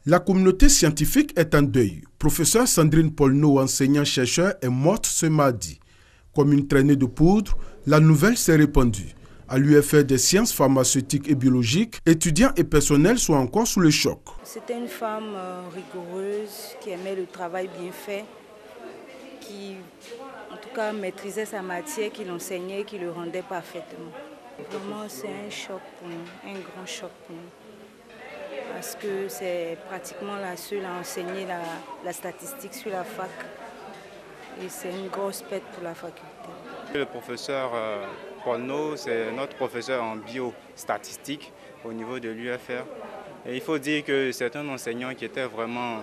La communauté scientifique est en deuil. Professeur Sandrine Polno, enseignant-chercheur, est morte ce mardi. Comme une traînée de poudre, la nouvelle s'est répandue. À l'UFR des sciences pharmaceutiques et biologiques, étudiants et personnels sont encore sous le choc. C'était une femme rigoureuse, qui aimait le travail bien fait, qui en tout cas maîtrisait sa matière, qui l'enseignait, qui le rendait parfaitement. Vraiment, c'est un choc pour nous, un grand choc pour nous. Parce que c'est pratiquement la seule à enseigner la statistique sur la fac. Et c'est une grosse perte pour la faculté. Le professeur Polno, c'est notre professeur en biostatistique au niveau de l'UFR. Et il faut dire que c'est un enseignant qui était vraiment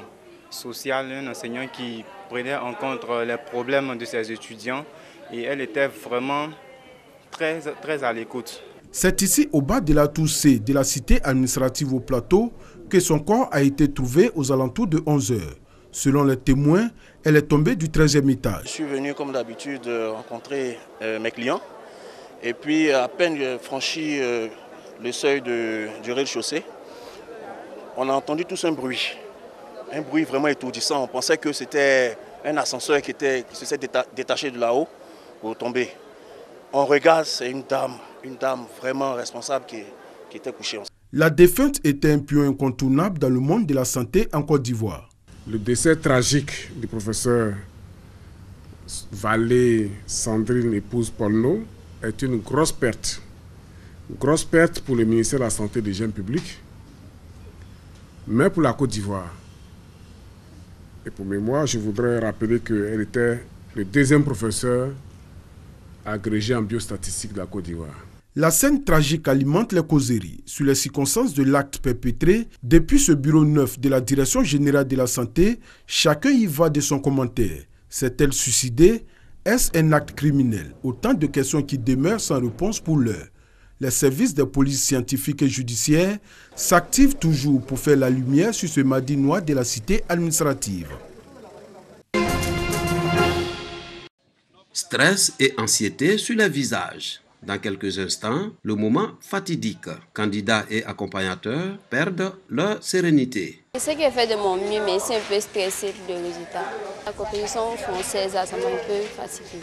social, un enseignant qui prenait en compte les problèmes de ses étudiants. Et elle était vraiment très à l'écoute. C'est ici, au bas de la tour C de la cité administrative au plateau, que son corps a été trouvé aux alentours de 11 h. Selon les témoins, elle est tombée du 13e étage. Je suis venu comme d'habitude rencontrer mes clients. Et puis à peine franchi le seuil du rez-de-chaussée, on a entendu tous un bruit vraiment étourdissant. On pensait que c'était un ascenseur qui s'est détaché de là-haut pour tomber. On regarde, c'est une dame vraiment responsable qui était couchée. La défunte était un pion incontournable dans le monde de la santé en Côte d'Ivoire. Le décès tragique du professeur Vallée Sandrine, épouse Polno, est une grosse perte. Une grosse perte pour le ministère de la Santé et des Hygiène publique, mais pour la Côte d'Ivoire. Et pour mémoire, je voudrais rappeler qu'elle était le deuxième professeur agrégé en biostatistique de la Côte d'Ivoire. La scène tragique alimente les causeries sur les circonstances de l'acte perpétré. Depuis ce bureau neuf de la Direction générale de la santé, chacun y va de son commentaire. S'est-elle suicidée? Est-ce un acte criminel? Autant de questions qui demeurent sans réponse pour l'heure. Les services de police scientifique et judiciaire s'activent toujours pour faire la lumière sur ce mardi noir de la cité administrative. Stress et anxiété sur les visages. Dans quelques instants, le moment fatidique. Candidats et accompagnateurs perdent leur sérénité. J'essaie de faire de mon mieux, mais c'est un peu stressé pour le résultat. La compétition française, ça m'a un peu fatigué.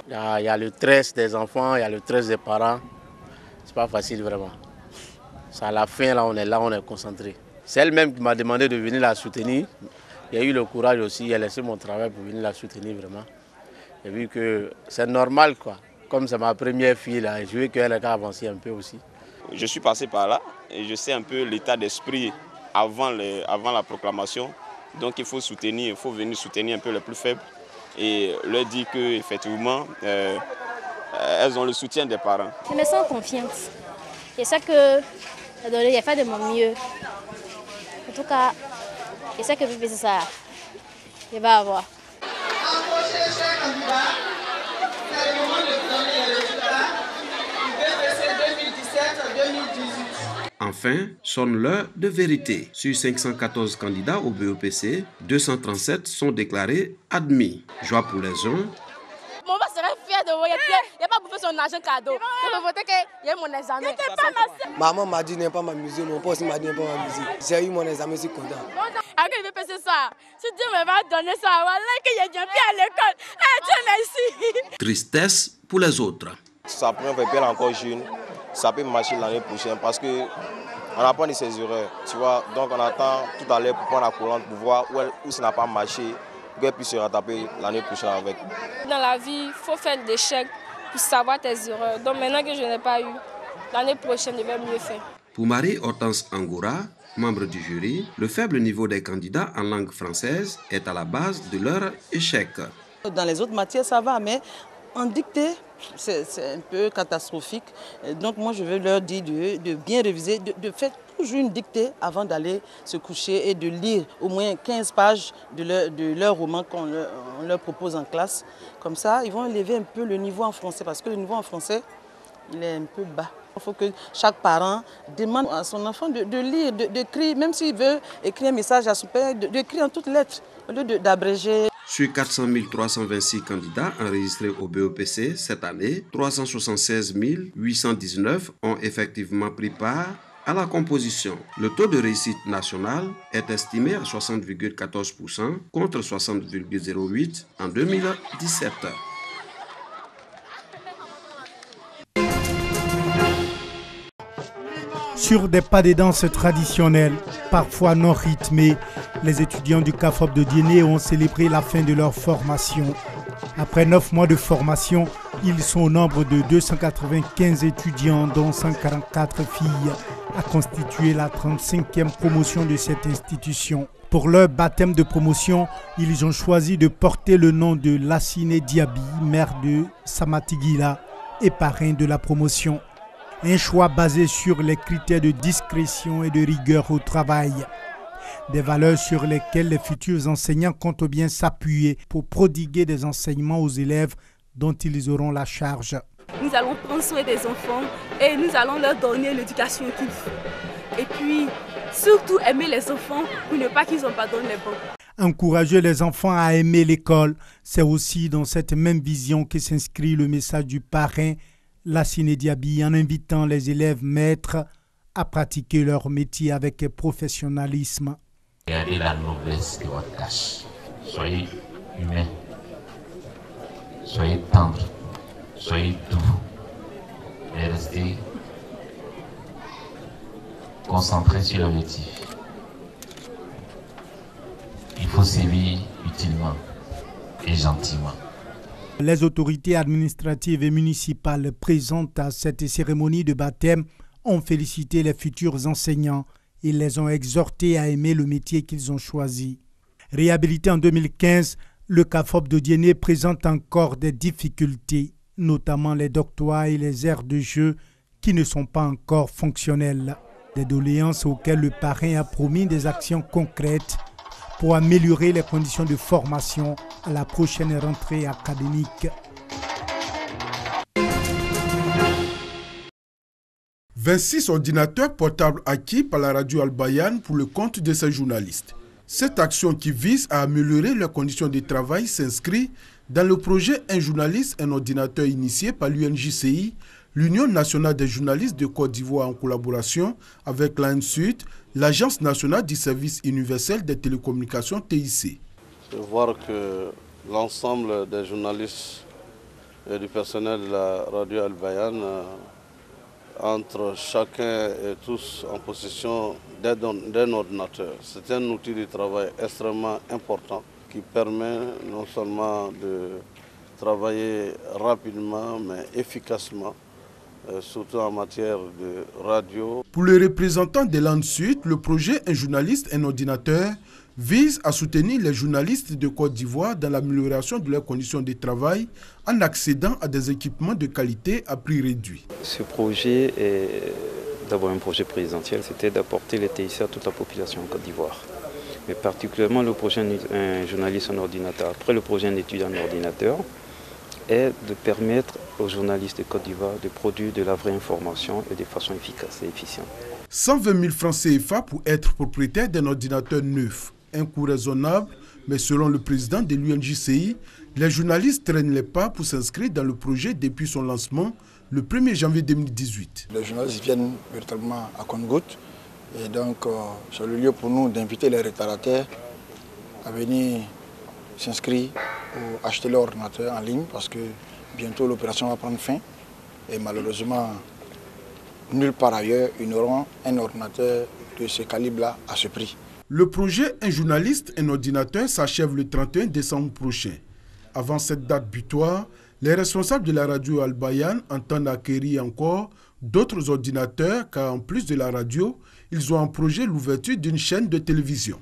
Il y a le stress des enfants, il y a le stress des parents. C'est pas facile vraiment. C'est à la fin, là, on est concentré. C'est elle-même qui m'a demandé de venir la soutenir. Il y a eu le courage aussi, elle a laissé mon travail pour venir la soutenir vraiment. J'ai vu que c'est normal, quoi. Comme c'est ma première fille, là, je veux qu'elle ait avancé un peu aussi. Je suis passé par là et je sais un peu l'état d'esprit avant la proclamation. Donc il faut venir soutenir un peu les plus faibles et leur dire qu'effectivement, elles ont le soutien des parents. Je me sens confiante. Je sais que j'ai fait de mon mieux. En tout cas, je sais que je vais faire ça. Je vais avoir. Enfin, sonne l'heure de vérité. Sur 514 candidats au BEPC, 237 sont déclarés admis. Joie pour les uns. Mon père serait fier de moi. Il n'a pas bouffé son argent cadeau. Je veux voter qu'il y ait mon examen. Maman m'a dit de ne pas m'amuser, mon père aussi m'a dit de ne pas m'amuser. J'ai eu mon examen, je suis content. Après, il veut passer ça. Si Dieu me va donner ça, voilà qu'il y a bien à l'école. Dieu merci. Tristesse pour les autres. Ça prend un peu encore jeune. Ça peut marcher l'année prochaine parce qu'on apprend de ses erreurs, tu vois. Donc on attend tout à l'heure pour prendre la courante pour voir où ça n'a pas marché, pour qu'elle puisse se rattraper l'année prochaine avec. Dans la vie, il faut faire des chèques pour savoir tes erreurs. Donc maintenant que je n'ai pas eu, l'année prochaine, je vais mieux faire. Pour Marie-Hortense Angora, membre du jury, le faible niveau des candidats en langue française est à la base de leur échec. Dans les autres matières, ça va, mais en dictée, c'est un peu catastrophique. Donc moi, je veux leur dire de bien réviser, de faire toujours une dictée avant d'aller se coucher et de lire au moins 15 pages de leur roman qu'on leur propose en classe. Comme ça, ils vont élever un peu le niveau en français, parce que le niveau en français, il est un peu bas. Il faut que chaque parent demande à son enfant de lire, d'écrire, même s'il veut écrire un message à son père, d'écrire en toutes lettres, au lieu d'abréger. Sur 400 326 candidats enregistrés au BEPC cette année, 376 819 ont effectivement pris part à la composition. Le taux de réussite national est estimé à 60,14% contre 60,08% en 2017. Sur des pas de danse traditionnels, parfois non rythmés, les étudiants du CAFOP de Diené ont célébré la fin de leur formation. Après 9 mois de formation, ils sont au nombre de 295 étudiants, dont 144 filles, à constituer la 35e promotion de cette institution. Pour leur baptême de promotion, ils ont choisi de porter le nom de Lassine Diaby, maire de Samatigila et parrain de la promotion. Un choix basé sur les critères de discrétion et de rigueur au travail. Des valeurs sur lesquelles les futurs enseignants comptent bien s'appuyer pour prodiguer des enseignements aux élèves dont ils auront la charge. Nous allons prendre soin des enfants et nous allons leur donner l'éducation qu'il faut. Et puis, surtout aimer les enfants pour ne pas qu'ils abandonnent les bancs. Encourager les enfants à aimer l'école, c'est aussi dans cette même vision que s'inscrit le message du parrain Lassine Diaby en invitant les élèves maîtres à pratiquer leur métier avec professionnalisme. Regardez la noblesse de votre tâche. Soyez humain, soyez tendre, soyez doux, mais restez concentrés sur l'objectif. Il faut sévir utilement et gentiment. Les autorités administratives et municipales présentes à cette cérémonie de baptême ont félicité les futurs enseignants et les ont exhortés à aimer le métier qu'ils ont choisi. Réhabilité en 2015, le CAFOP de Diené présente encore des difficultés, notamment les dortoirs et les aires de jeu qui ne sont pas encore fonctionnels. Des doléances auxquelles le parrain a promis des actions concrètes pour améliorer les conditions de formation à la prochaine rentrée académique. 26 ordinateurs portables acquis par la radio Al-Bayan pour le compte de ses journalistes. Cette action qui vise à améliorer leurs conditions de travail s'inscrit dans le projet Un journaliste, un ordinateur initié par l'UNJCI, l'Union nationale des journalistes de Côte d'Ivoire en collaboration avec l'ANSUD, l'Agence nationale du service universel des télécommunications TIC. De voir que l'ensemble des journalistes et du personnel de la radio Al-Bayan entre chacun et tous en possession d'un ordinateur. C'est un outil de travail extrêmement important qui permet non seulement de travailler rapidement mais efficacement, surtout en matière de radio. Pour les représentants de l'ANSUD, le projet Un journaliste, un ordinateur vise à soutenir les journalistes de Côte d'Ivoire dans l'amélioration de leurs conditions de travail en accédant à des équipements de qualité à prix réduit. Ce projet est d'abord un projet présidentiel, c'était d'apporter les TIC à toute la population en Côte d'Ivoire. Mais particulièrement le projet Un journaliste en ordinateur, après le projet Un étudiant en ordinateur, est de permettre aux journalistes de Côte d'Ivoire de produire de la vraie information et de façon efficace et efficiente. 120 000 francs CFA pour être propriétaire d'un ordinateur neuf. Un coût raisonnable, mais selon le président de l'UNJCI, les journalistes traînent les pas pour s'inscrire dans le projet depuis son lancement le 1er janvier 2018. Les journalistes viennent véritablement à compte-gouttes et donc c'est le lieu pour nous d'inviter les retardataires à venir s'inscrire ou acheter leur ordinateur en ligne parce que bientôt l'opération va prendre fin et malheureusement nulle part ailleurs ils n'auront un ordinateur de ce calibre-là à ce prix. Le projet Un journaliste, un ordinateur s'achève le 31 décembre prochain. Avant cette date butoir, les responsables de la radio Al-Bayan entendent acquérir encore d'autres ordinateurs car en plus de la radio, ils ont en projet l'ouverture d'une chaîne de télévision.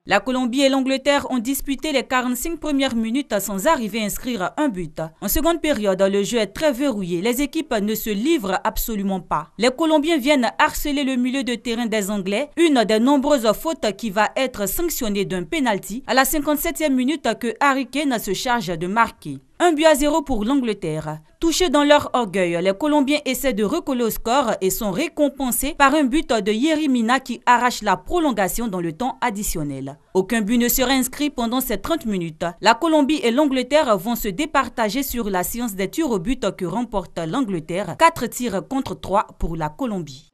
La Colombie et l'Angleterre ont disputé les 45 premières minutes sans arriver à inscrire un but. En seconde période, le jeu est très verrouillé. Les équipes ne se livrent absolument pas. Les Colombiens viennent harceler le milieu de terrain des Anglais, une des nombreuses fautes qui va être sanctionnée d'un penalty à la 57e minute que Harry Kane se charge de marquer. 1-0 pour l'Angleterre. Touchés dans leur orgueil, les Colombiens essaient de recoller au score et sont récompensés par un but de Yerry Mina qui arrache la prolongation dans le temps additionnel. Aucun but ne sera inscrit pendant ces 30 minutes. La Colombie et l'Angleterre vont se départager sur la séance des tirs au but que remporte l'Angleterre. 4 tirs contre 3 pour la Colombie.